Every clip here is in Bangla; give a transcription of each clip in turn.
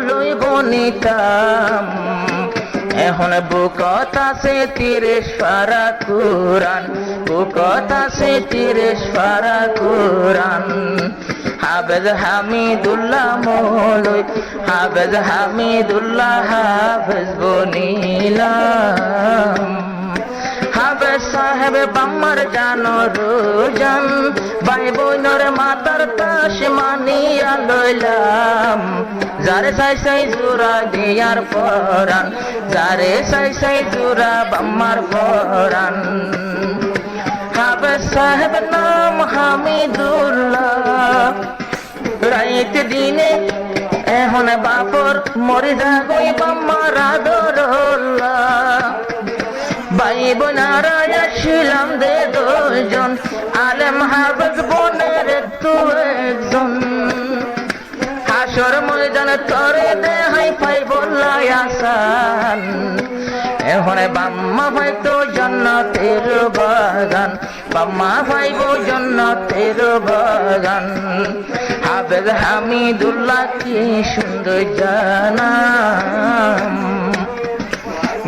লইব নিতাম এখন বুকত আছে 30 পারা কুরআন, বুকত আছে 30 পারা কুরআন। হাফেজ হামিদুল্লাহ মৌলভী হাফেজ হামিদুল্লাহ হাফেজ বনিলাম। হাফেজ সাহেব বাম্মার জানো রোজান, ভাই বোনের মাতার তাস মানিয়া লইলাম। যারে সাই সাই জোড়া দিয়ার পরান, যারে সাই সাই জোড়া বাম্মার পরান। হাফেজ সাহেব নাম হামিদুল্লাহ, রাইত দিনে এখন বাপর মরে যাগই বাম্মার আদরুল্লাহ। ভাই বোনারা আসিলাম দে দুজন, আলেম হাফেজ বোনের তো একজন। হাসর ময়দান তরে দেহাই পাই বললাই আসান, এখন বাম্মা ভাই তো জান্নাতের বাগান, বাম্মা ভাই গো জান্নাতের বাগান। হাফেজ হামিদুল্লাহ কি সুন্দর জানাম,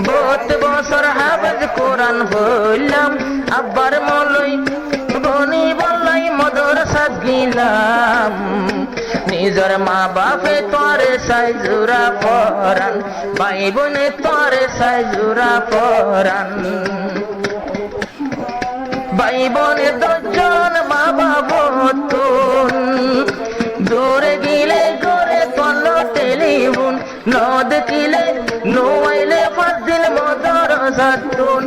32 বছর হাফেজ কোরআন হইলাম। আব্বার মলই বনি বললাই মাদ্রাসা গিলাম, নিজের মা বাপে তোরে সাইজুরা পরান, ভাই বোনে তোরে সাইজুরা পরান। ভাই বোনে 10 জন মা বাবা তুন, দূরে গিলে করে তন্ন টেলিফোন, নদ কিলে নোয়াইলে ফাজিল মাদ্রাসা তুন।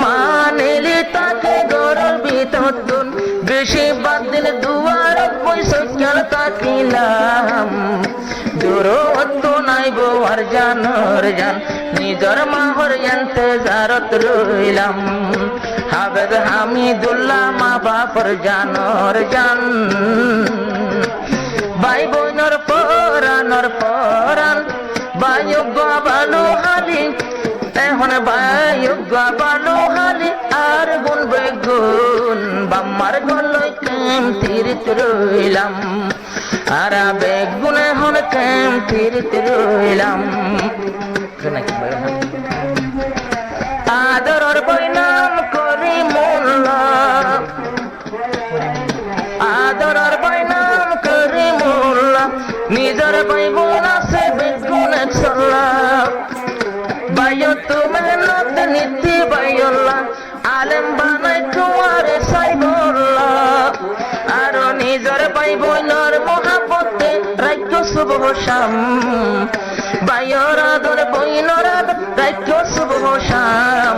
মানেলি তাকে গরল বিততুন, বেশি বাদ দিলে দুয়ার পয়সা কেন তাকিলাম। দূরত্ব নাই গো আর জানর জান, নিজর মাহর ইন্তজারত রইলাম। হাফেজ হামিদুল্লাহ মা বাপর জানর জান, ভাই বোনর পরানর পরান। বায়ুগ বালু হালি এখন বায়ুগ বালু হালি আর গুন বেগুন, বাম্মার গলই কেম তিরিত রইলাম, আর বেগুন এখন কেম তিরিত রইলাম। আদরর বইনাম করিমুল্লাহ, আদরর বইনাম করিমুল্লাহ। নিজের বই বোন আছে বেগুন একশাল্লাহ, বাইয়ত মেহনত নীতি বাইল্লাহ। আলেম বানাই তোমারে সাইবুল্লাহ, আর নিজের ভাই বোনের মহাব্বতে রাজ্য শুভ শাম। বাইয়র আদর বইনর আদর রাজ্য শুভ শাম,